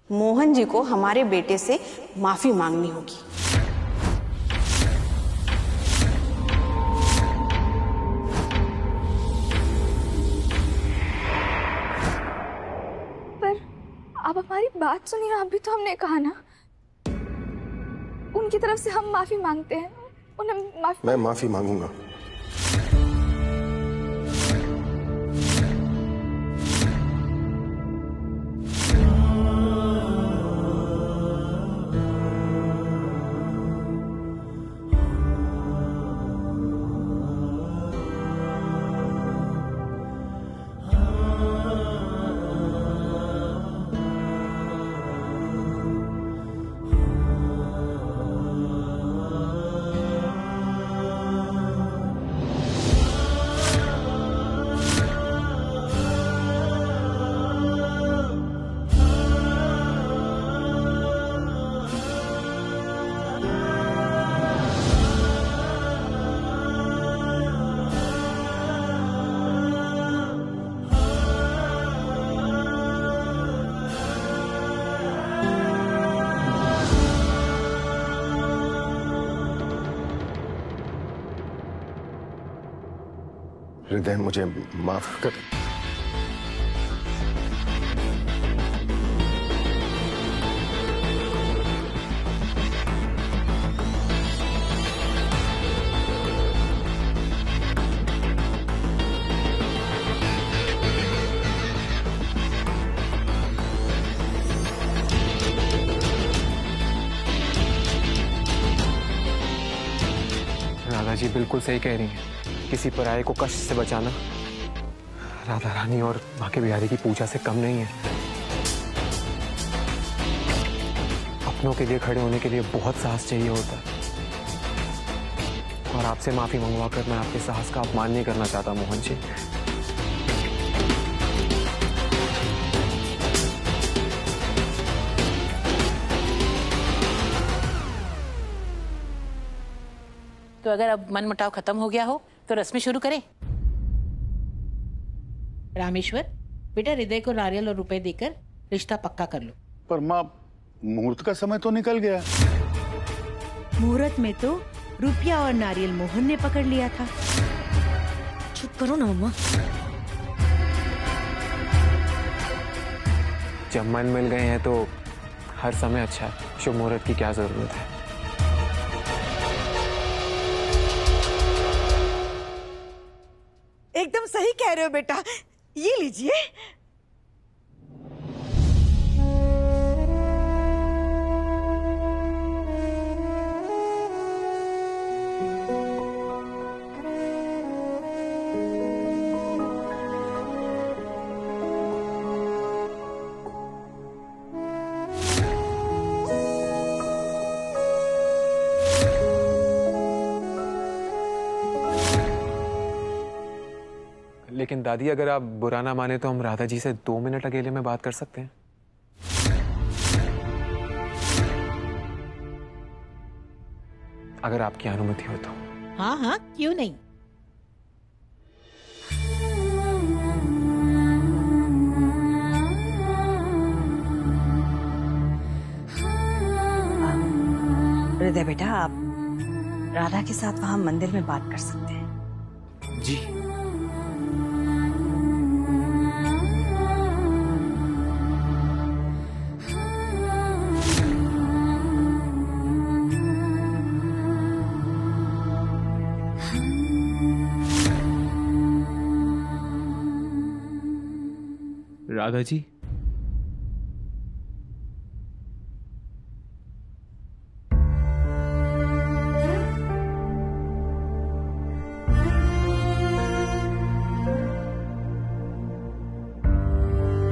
मोहन जी को हमारे बेटे से माफी मांगनी होगी। पर आप हमारी बात सुनिए, अभी तो हमने कहा ना उनकी तरफ से हम माफी मांगते हैं, उन्हें माफी। मैं माफी मांगूंगा। हृदय, मुझे माफ कर। राधा जी बिल्कुल सही कह रही हैं। किसी पराये को कष्ट से बचाना राधा रानी और बांके बिहारी की पूजा से कम नहीं है। अपनों के लिए खड़े होने के लिए बहुत साहस चाहिए होता है, और आपसे माफी मंगवाकर मैं आपके साहस का अपमान नहीं करना चाहता मोहन जी। तो अगर अब मन मुटाव खत्म हो गया हो तो रस्में शुरू करें। रामेश्वर, बेटा हृदय को नारियल और रुपए देकर रिश्ता पक्का कर लो। पर माँ, मुहूर्त का समय तो निकल गया। मुहूर्त में तो रुपया और नारियल मोहन ने पकड़ लिया था। चुप करो ना मम्मा। जब मन मिल गए हैं तो हर समय अच्छा है। शुभ मुहूर्त की क्या जरूरत है। एकदम सही कह रहे हो बेटा, ये लीजिए। लेकिन दादी, अगर आप बुरा ना माने तो हम राधा जी से 2 मिनट अकेले में बात कर सकते हैं? अगर आपकी अनुमति हो तो। हाँ हाँ, क्यों नहीं। हृदय बेटा, आप राधा के साथ वहां मंदिर में बात कर सकते हैं। जी। राधा जी,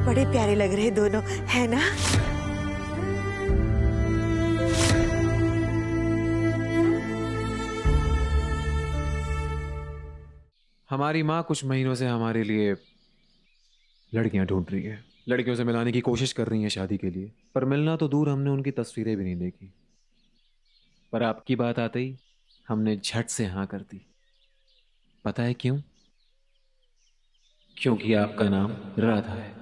बड़े प्यारे लग रहे दोनों, है ना? हमारी माँ कुछ महीनों से हमारे लिए लड़कियां ढूंढ रही है। लड़कियों से मिलाने की कोशिश कर रही है शादी के लिए, पर मिलना तो दूर, हमने उनकी तस्वीरें भी नहीं देखी। पर आपकी बात आते ही हमने झट से हाँ कर दी। पता है क्यों? क्योंकि आपका नाम राधा है।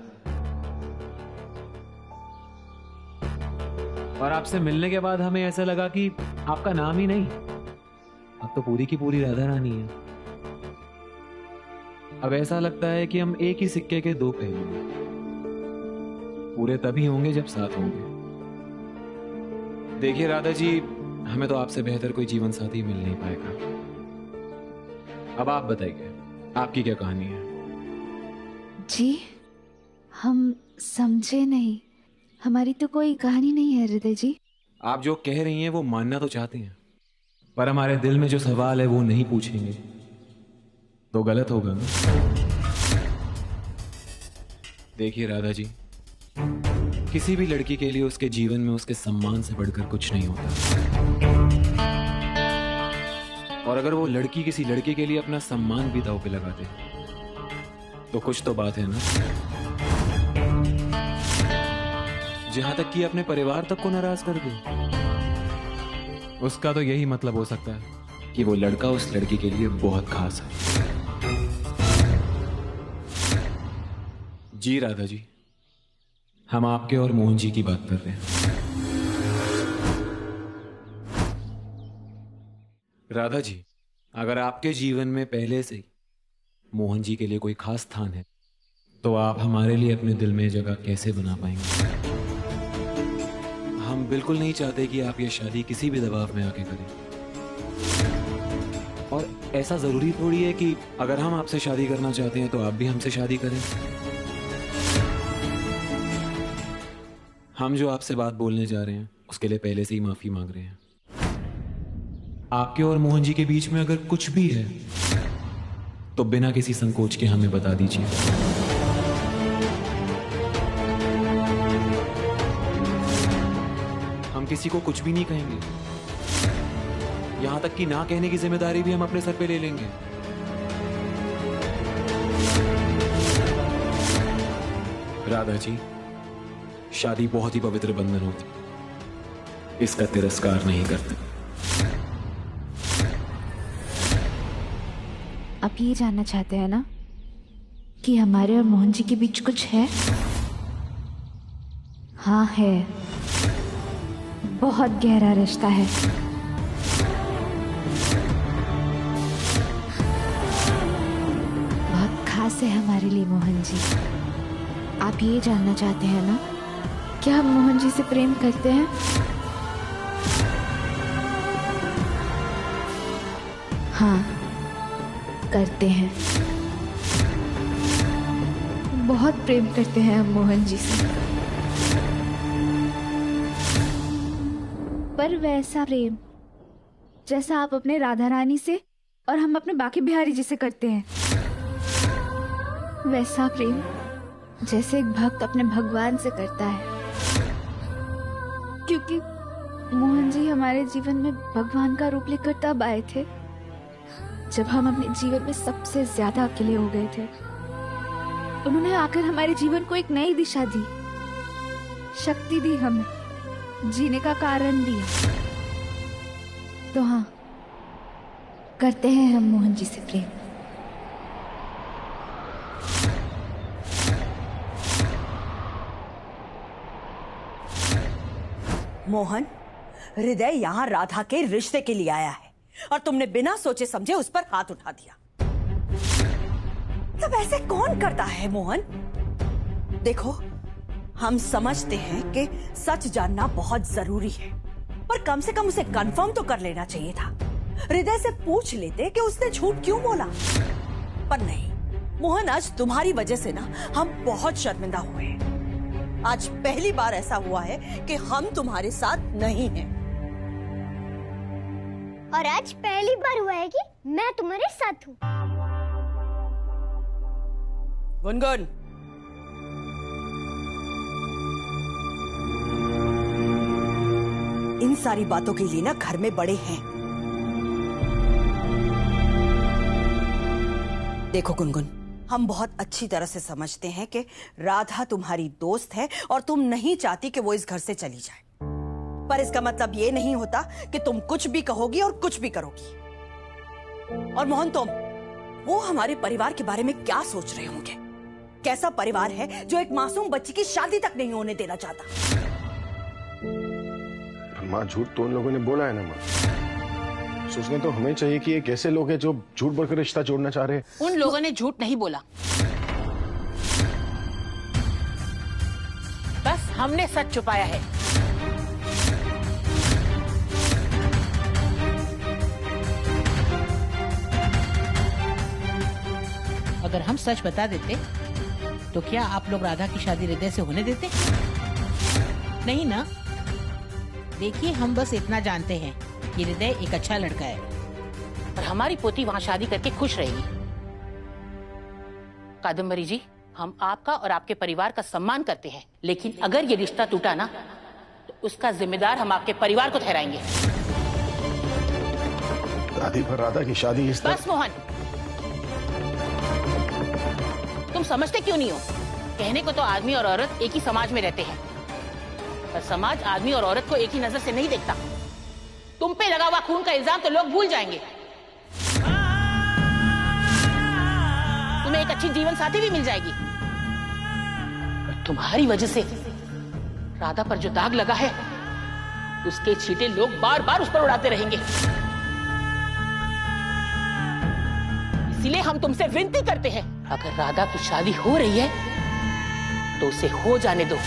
और आपसे मिलने के बाद हमें ऐसा लगा कि आपका नाम ही नहीं, अब तो पूरी की पूरी राधा रानी है। अब ऐसा लगता है कि हम एक ही सिक्के के दो पहलू हैं। पूरे तभी होंगे जब साथ होंगे। देखिए राधा जी, हमें तो आपसे बेहतर कोई जीवन साथी मिल नहीं पाएगा। अब आप बताइए, आपकी क्या कहानी है? जी, हम समझे नहीं। हमारी तो कोई कहानी नहीं है हृदय जी। आप जो कह रही हैं वो मानना तो चाहते हैं, पर हमारे दिल में जो सवाल है वो नहीं पूछेंगे तो गलत होगा ना। देखिए राधा जी, किसी भी लड़की के लिए उसके जीवन में उसके सम्मान से बढ़कर कुछ नहीं होता। और अगर वो लड़की किसी लड़के के लिए अपना सम्मान भी दांव पे लगा दे तो कुछ तो बात है ना। जहां तक कि अपने परिवार तक को नाराज कर दे, उसका तो यही मतलब हो सकता है कि वो लड़का उस लड़की के लिए बहुत खास है। जी राधा जी, हम आपके और मोहन जी की बात कर रहे हैं। राधा जी, अगर आपके जीवन में पहले से ही मोहन जी के लिए कोई खास स्थान है तो आप हमारे लिए अपने दिल में जगह कैसे बना पाएंगे? हम बिल्कुल नहीं चाहते कि आप ये शादी किसी भी दबाव में आके करें। और ऐसा जरूरी थोड़ी है कि अगर हम आपसे शादी करना चाहते हैं तो आप भी हमसे शादी करें। हम जो आपसे बात बोलने जा रहे हैं उसके लिए पहले से ही माफी मांग रहे हैं। आपके और मोहन जी के बीच में अगर कुछ भी है तो बिना किसी संकोच के हमें बता दीजिए। हम किसी को कुछ भी नहीं कहेंगे, यहां तक कि ना कहने की जिम्मेदारी भी हम अपने सर पे ले लेंगे। राधा जी, शादी बहुत ही पवित्र बंधन होती, इसका तिरस्कार नहीं करते। आप ये जानना चाहते हैं ना कि हमारे और मोहन जी के बीच कुछ है? हाँ है, बहुत गहरा रिश्ता है। बहुत खास है हमारे लिए मोहन जी। आप ये जानना चाहते हैं ना क्या हम मोहन जी से प्रेम करते हैं? हाँ, करते हैं। बहुत प्रेम करते हैं हम मोहन जी से, पर वैसा प्रेम जैसा आप अपने राधा रानी से और हम अपने बाकी बिहारी जी से करते हैं। वैसा प्रेम जैसे एक भक्त अपने भगवान से करता है, क्योंकि मोहन जी हमारे जीवन में भगवान का रूप लेकर तब आए थे जब हम अपने जीवन में सबसे ज्यादा अकेले हो गए थे। उन्होंने आकर हमारे जीवन को एक नई दिशा दी, शक्ति दी, हमें जीने का कारण दिया। तो हाँ, करते हैं हम मोहन जी से प्रेम। मोहन, हृदय यहाँ राधा के रिश्ते के लिए आया है और तुमने बिना सोचे समझे उस पर हाथ उठा दिया। तब ऐसे कौन करता है मोहन? देखो, हम समझते हैं कि सच जानना बहुत जरूरी है, पर कम से कम उसे कंफर्म तो कर लेना चाहिए था। हृदय से पूछ लेते कि उसने झूठ क्यों बोला। पर नहीं मोहन, आज तुम्हारी वजह से ना हम बहुत शर्मिंदा हुए हैं। आज पहली बार ऐसा हुआ है कि हम तुम्हारे साथ नहीं हैं। और आज पहली बार हुआ है कि मैं तुम्हारे साथ हूँ। गुनगुन, इन सारी बातों के लिए ना घर में बड़े हैं। देखो गुनगुन, हम बहुत अच्छी तरह से समझते हैं कि राधा तुम्हारी दोस्त है और तुम नहीं चाहती कि वो इस घर से चली जाए, पर इसका मतलब ये नहीं होता कि तुम कुछ भी कहोगी और कुछ भी करोगी। और मोहन, तुम वो हमारे परिवार के बारे में क्या सोच रहे होंगे? कैसा परिवार है जो एक मासूम बच्ची की शादी तक नहीं होने देना चाहता? माँ झूठ तो उन लोगों ने बोला है ना माँ। सोचना तो हमें चाहिए कि ये कैसे लोग हैं जो झूठ बोलकर रिश्ता जोड़ना चाह रहे हैं। उन लोगों ने झूठ नहीं बोला, बस हमने सच छुपाया है। अगर हम सच बता देते तो क्या आप लोग राधा की शादी हृदय से होने देते? नहीं ना। देखिए, हम बस इतना जानते हैं कि हृदय एक अच्छा लड़का है और हमारी पोती वहां शादी करके खुश रहेगी। कादम्बरी जी, हम आपका और आपके परिवार का सम्मान करते हैं, लेकिन अगर ये रिश्ता टूटा ना तो उसका जिम्मेदार हम आपके परिवार को ठहराएंगे। दादी, पर राधा की शादी इस बस मोहन, तुम समझते क्यों नहीं हो? कहने को तो आदमी और औरत एक ही समाज में रहते हैं, पर समाज आदमी और औरत को एक ही नजर से नहीं देखता। तुम पे लगा हुआ खून का इल्जाम तो लोग भूल जाएंगे। तुम्हें एक अच्छी जीवन साथी भी मिल जाएगी, और तुम्हारी वजह से राधा पर जो दाग लगा है उसके छींटे लोग बार बार उस पर उड़ाते रहेंगे। इसीलिए हम तुमसे विनती करते हैं, अगर राधा की शादी हो रही है तो उसे हो जाने दो।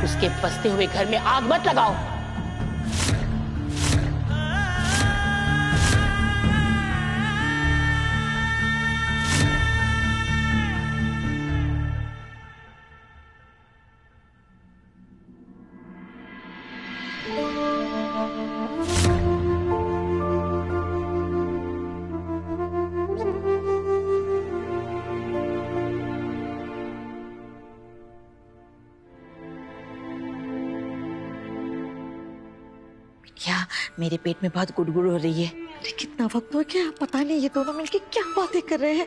उसके बसते हुए घर में आग मत लगाओ। क्या मेरे पेट में बहुत गुड़गुड़ हो रही है। अरे कितना वक्त हो गया, पता नहीं ये दोनों मिलके क्या बातें कर रहे हैं।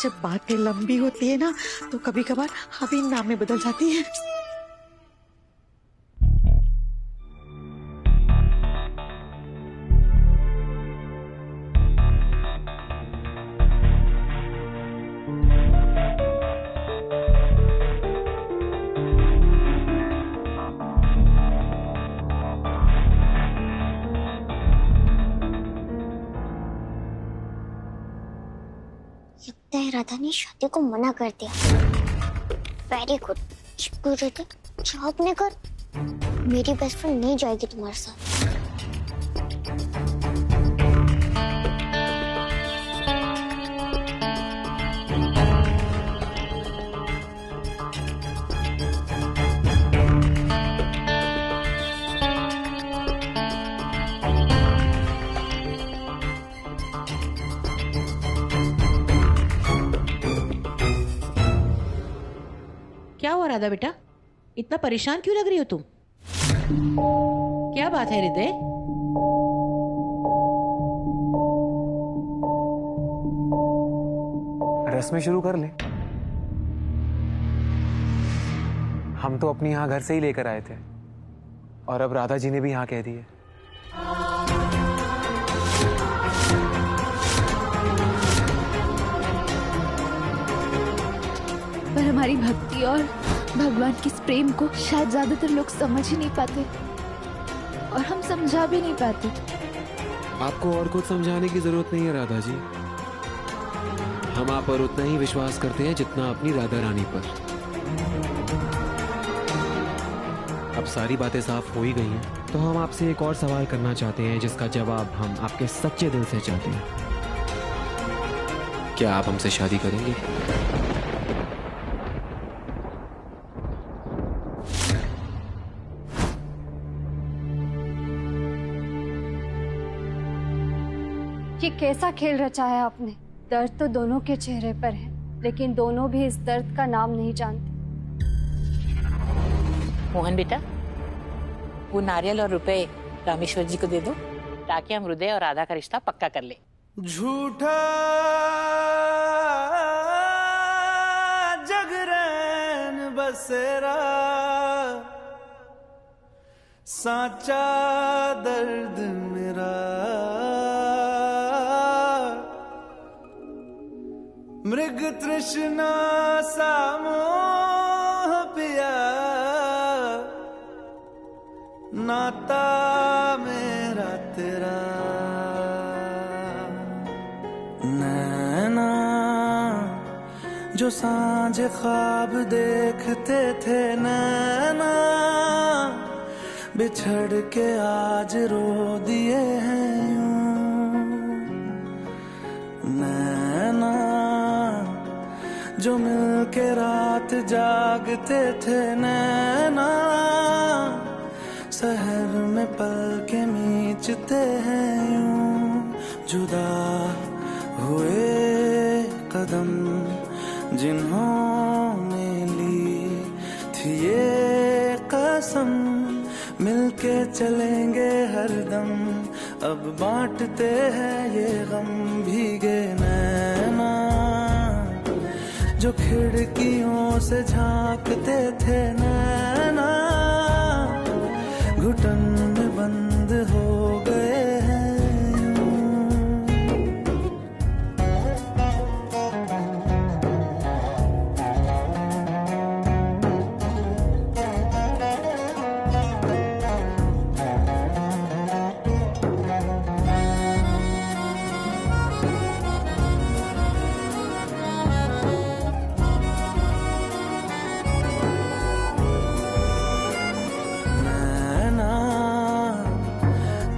जब बातें लंबी होती है ना तो कभी कभार अभी नामें बदल जाती हैं। लगता है राधा ने शादी को मना कर दिया। वेरी गुड, जाओ अपने घर। मेरी बेस्ट फ्रेंड नहीं जाएगी तुम्हारे साथ। क्या हुआ राधा बेटा, इतना परेशान क्यों लग रही हो तुम? क्या बात है हृदय? रस्में शुरू कर ले। हम तो अपनी यहाँ घर से ही लेकर आए थे और अब राधा जी ने भी हाँ कह दी है। पर हमारी भक्ति और भगवान के इस प्रेम को शायद ज्यादातर लोग समझ ही नहीं पाते और हम समझा भी नहीं पाते। आपको और कुछ समझाने की जरूरत नहीं है राधा जी। हम आप पर उतना ही विश्वास करते हैं जितना अपनी राधा रानी पर। अब सारी बातें साफ हो ही गई हैं, तो हम आपसे एक और सवाल करना चाहते हैं जिसका जवाब हम आपके सच्चे दिल से चाहते हैं। क्या आप हमसे शादी करेंगे? ये कैसा खेल रचा है आपने? दर्द तो दोनों के चेहरे पर है, लेकिन दोनों भी इस दर्द का नाम नहीं जानते। मोहन बेटा, वो नारियल और रुपए रामेश्वर जी को दे दो ताकि हम हृदय और राधा का रिश्ता पक्का कर ले। झूठा जगरैन बसेरा, साचा दर्द मेरा, मृग तृष्णा सा मोह पिया, नाता मेरा तेरा। नैना जो सांझ ख्वाब देखते थे, नैना बिछड़ के आज रो दिए हैं यूं। नैना जो मिलके रात जागते थे, नैना शहर में पल के मीचते हैं यूं। जुदा हुए कदम जिन्होंने ली थी ये कसम, मिलके चलेंगे हरदम, अब बांटते हैं ये गम। भीगे नैना जो खिड़कियों से झांकते थे, नैना घुटन में बंद हो गए हैं।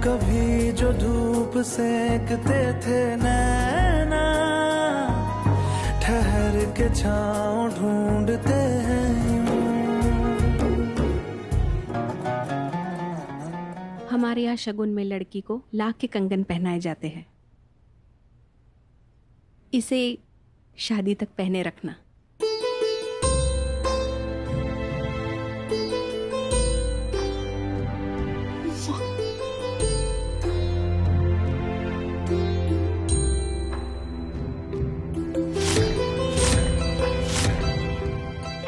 कभी जो धूप सेकते थे, नैना ठहर के छाँव ढूंढते हैं यूं। हमारे यहाँ शगुन में लड़की को लाख के कंगन पहनाए जाते हैं। इसे शादी तक पहने रखना।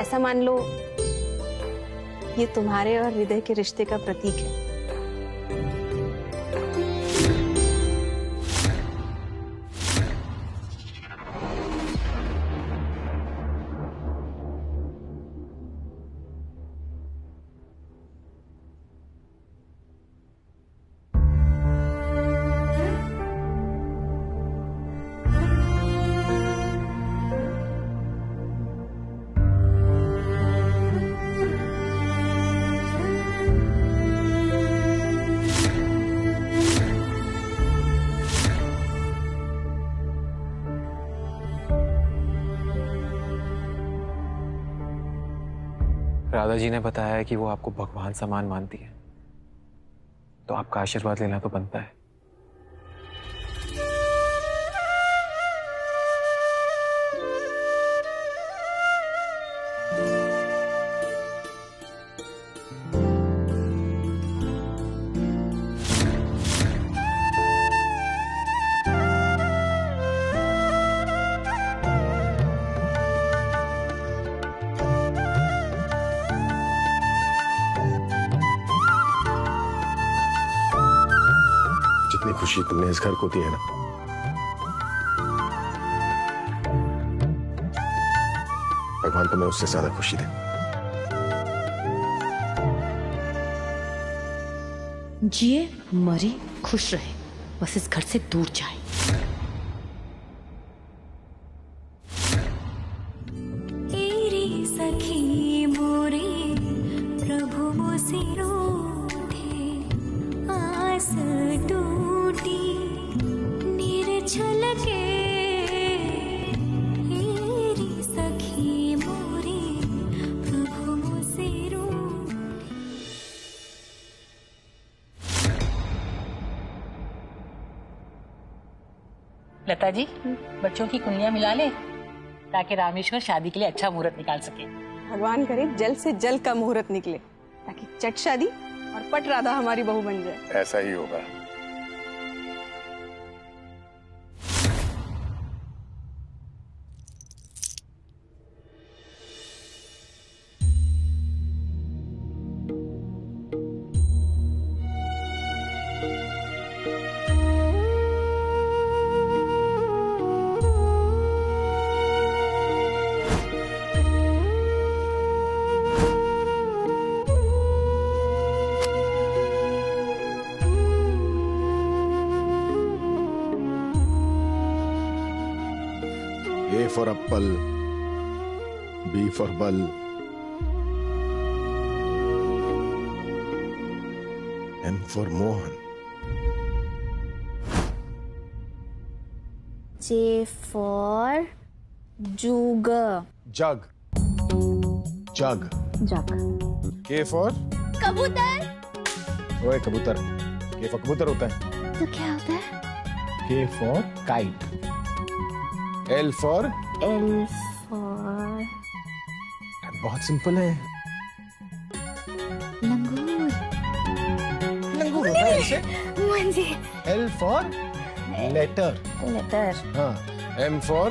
ऐसा मान लो ये तुम्हारे और हृदय के रिश्ते का प्रतीक है। राधा जी ने बताया कि वो आपको भगवान समान मानती है, तो आपका आशीर्वाद लेना तो बनता है। जितनी खुशी तुमने इस घर को दी है ना, भगवान तुम्हें उससे ज्यादा खुशी दे। जिए मरे खुश रहे, बस इस घर से दूर जाए। सखी मोरे प्रभु मोसिरो आस टूटी निर्छल के। सखी मोरे प्रभु मोसिरो। लता जी, बच्चों की कुंडलियां मिला ले ताकि रामेश्वर शादी के लिए अच्छा मुहूर्त निकाल सके। भगवान करे जल्द से जल्द का मुहूर्त निकले ताकि चट शादी और पट राधा हमारी बहू बन जाए। ऐसा ही होगा। for apple, B for ball, M for Mohan. J for jug. Jug. Jug. Jug. K for कबूतर. ओए कबूतर. K for कबूतर होता है. तो क्या होता है? K for kite. L for बहुत सिंपल है. लंगूर. लंगूर होता है इसे. Mohan ji. L for letter. Letter. हाँ. M for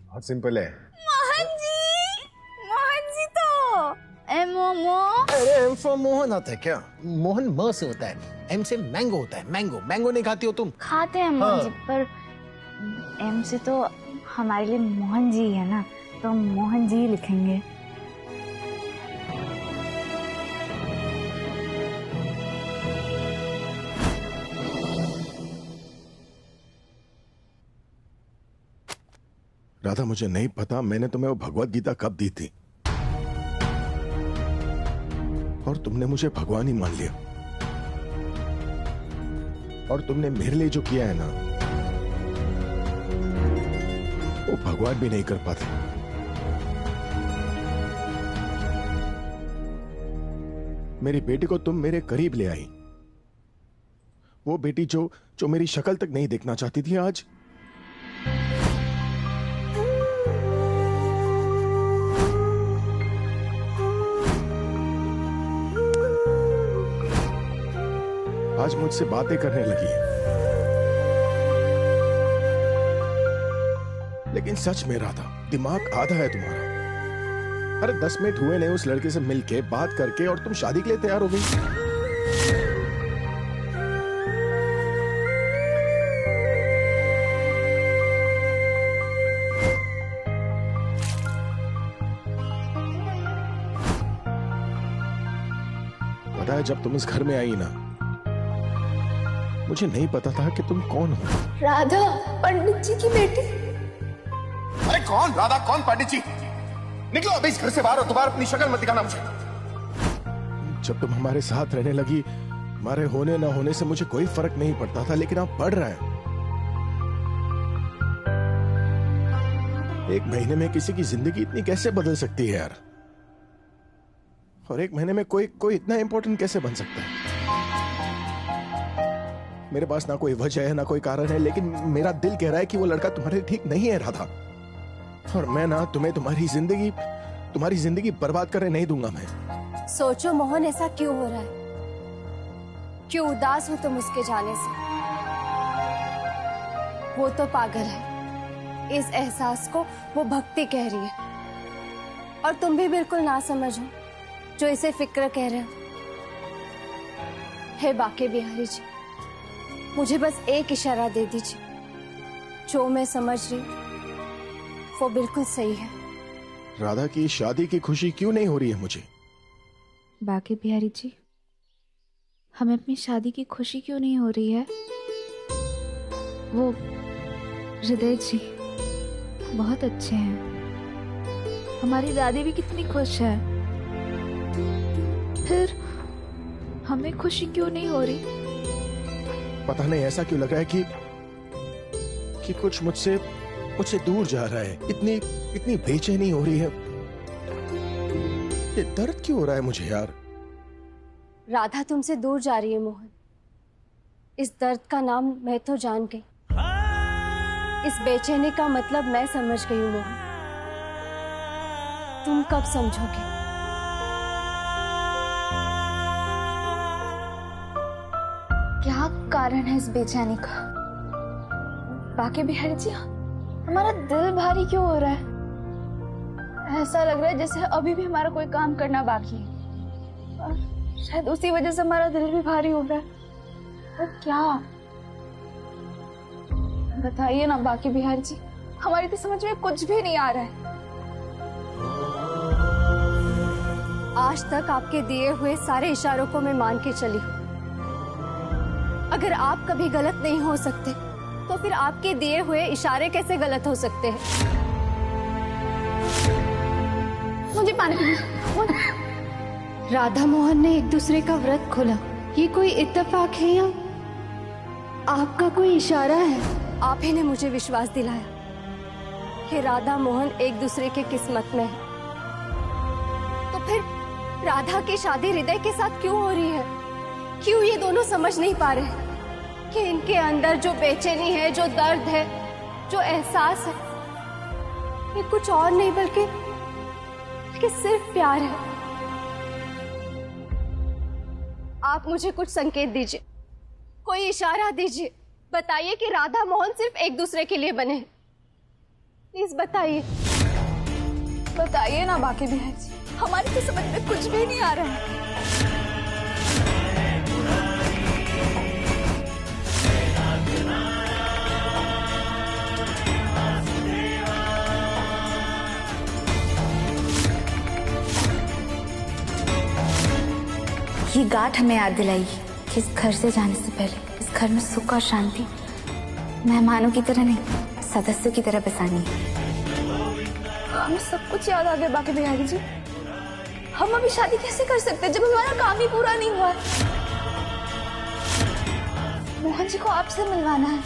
बहुत सिंपल है. मोहन जी तो मोमो. अरे M for मोहन आता है क्या? मोहन म से होता है. M से मैंगो होता है. मैंगो. मैंगो नहीं खाती हो तुम? खाते हैं मोहन जी, पर एम से तो हमारे लिए मोहन जी है ना, तो मोहन जी लिखेंगे. राधा, मुझे नहीं पता मैंने तुम्हें वो भगवत गीता कब दी थी, और तुमने मुझे भगवान ही मान लिया. और तुमने मेरे लिए जो किया है ना, वो भगवान भी नहीं कर पाते. मेरी बेटी को तुम मेरे करीब ले आई. वो बेटी जो मेरी शक्ल तक नहीं देखना चाहती थी, आज मुझसे बातें करने लगी है. लेकिन सच में राधा, दिमाग आधा है तुम्हारा. अरे 10 मिनट हुए नहीं उस लड़के से मिलके बात करके और तुम शादी के लिए तैयार हो गई. पता है, जब तुम इस घर में आई ना, मुझे नहीं पता था कि तुम कौन हो. राधा, पंडित जी की बेटी. अरे कौन राधा, कौन पंडित जी? निकलो अभी इस घर से बाहर, और दोबारा अपनी शक्ल मत दिखाना मुझे. जब तुम हमारे साथ रहने लगी, हमारे होने ना होने से मुझे कोई फर्क नहीं पड़ता था, लेकिन अब पड़ रहा है. 1 महीने में किसी की जिंदगी इतनी कैसे बदल सकती है यार? और 1 महीने में कोई इतना इंपॉर्टेंट कैसे बन सकता है? मेरे पास ना कोई वजह है, ना कोई कारण है, लेकिन मेरा दिल कह रहा है कि वो लड़का तुम्हारे लिए ठीक नहीं है राधा. और मैं ना तुम्हें तुम्हारी जिंदगी बर्बाद करने नहीं दूंगा मैं. सोचो मोहन, ऐसा क्यों हो रहा है? क्यों उदास हो तुम उसके जाने से? वो तो पागल है. इस एहसास को वो भक्ति कह रही है, और तुम भी बिल्कुल ना समझो जो इसे फिक्र कह रहे हो. हे बाके बिहारी जी, मुझे बस एक इशारा दे दीजिए. जो मैं समझ रही वो बिल्कुल सही है. राधा की शादी की खुशी क्यों नहीं हो रही है मुझे? बाके बिहारी जी, हमें अपनी शादी की खुशी क्यों नहीं हो रही है? वो हृदय जी बहुत अच्छे हैं. हमारी दादी भी कितनी खुश है, फिर हमें खुशी क्यों नहीं हो रही? पता नहीं ऐसा क्यों लग रहा है कि कुछ मुझसे दूर जा रहा है. इतनी बेचैनी हो रही है. ये दर्द क्यों हो रहा है मुझे यार? राधा तुमसे दूर जा रही है मोहन. इस दर्द का नाम मैं तो जान गई. इस बेचैनी का मतलब मैं समझ गई हूँ मोहन. तुम कब समझोगे? क्या कारण है इस बेचैनी का? बाके बिहारी जी, हमारा दिल भारी क्यों हो रहा है? ऐसा लग रहा है जैसे अभी भी हमारा कोई काम करना बाकी है, और शायद उसी वजह से हमारा दिल भी भारी हो रहा है. तो क्या? बताइए ना बाके बिहारी जी, हमारी तो समझ में कुछ भी नहीं आ रहा है. आज तक आपके दिए हुए सारे इशारों को मैं मान के चली हूँ. अगर आप कभी गलत नहीं हो सकते तो फिर आपके दिए हुए इशारे कैसे गलत हो सकते हैं? मुझे पानी पीने। राधा मोहन ने एक दूसरे का व्रत खोला, ये कोई इत्तेफाक है या आपका कोई इशारा है? आप ही ने मुझे विश्वास दिलाया कि राधा मोहन एक दूसरे के किस्मत में है। तो फिर राधा की शादी हृदय के साथ क्यों हो रही है? क्यों ये दोनों समझ नहीं पा रहे कि इनके अंदर जो बेचैनी है, जो दर्द है, जो एहसास है, ये कुछ और नहीं बल्कि सिर्फ प्यार है। आप मुझे कुछ संकेत दीजिए, कोई इशारा दीजिए, बताइए कि राधा मोहन सिर्फ एक दूसरे के लिए बने हैं। प्लीज बताइए, बताइए ना बाकी भी है। हमारी तो समझ में कुछ भी नहीं आ रहा है। ये गांठ हमें याद दिलाई कि इस घर से जाने से पहले इस घर में सुख और शांति मेहमानों की तरह नहीं, सदस्यों की तरह बसानी है। हमें सब कुछ याद आ गया बाकी बिहारी जी। हम अभी शादी कैसे कर सकते हैं जब हमारा काम ही पूरा नहीं हुआ है? मोहन जी को आपसे मिलवाना है,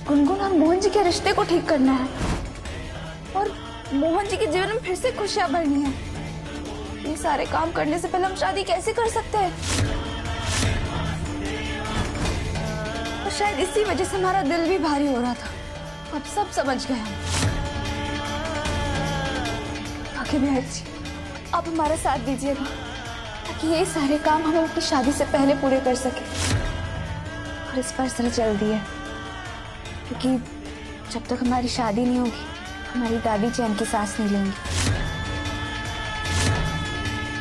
गुनगुन और मोहन जी के रिश्ते को ठीक करना है, और मोहन जी के जीवन में फिर से खुशियां भरनी है। ये सारे काम करने से पहले हम शादी कैसे कर सकते हैं? और शायद इसी वजह से हमारा दिल भी भारी हो रहा था। अब सब समझ गए हम। बाकी बिहारी जी, आप हमारा साथ दीजिएगा ताकि ये सारे काम हम अपनी शादी से पहले पूरे कर सके। और इस पर जरा जल्दी है, क्योंकि जब तक हमारी शादी नहीं होगी हमारी दादी चैन की सांस नहीं लेंगी,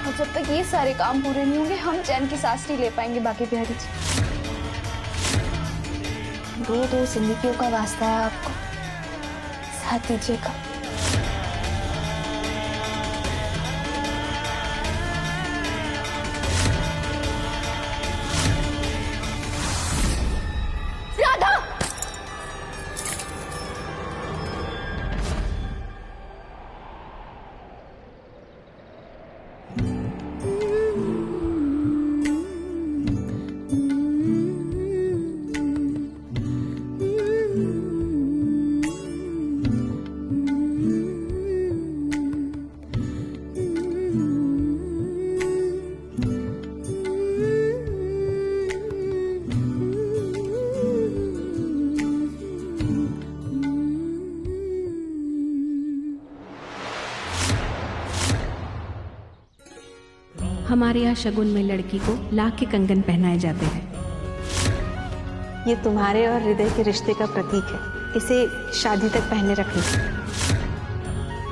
और जब तक ये सारे काम पूरे नहीं होंगे हम चैन की सांस नहीं ले पाएंगे। बाकी बिहारी जी, दो जिंदगियों का वास्ता है, आपको साथ दीजिएगा। हमारे यहाँ शगुन में लड़की को लाख के कंगन पहनाए जाते हैं। ये तुम्हारे और हृदय के रिश्ते का प्रतीक है, इसे शादी तक पहने रखना।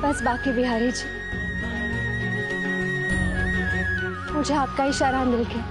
बस बाकी बिहारी जी, मुझे आपका इशारा मिल गया।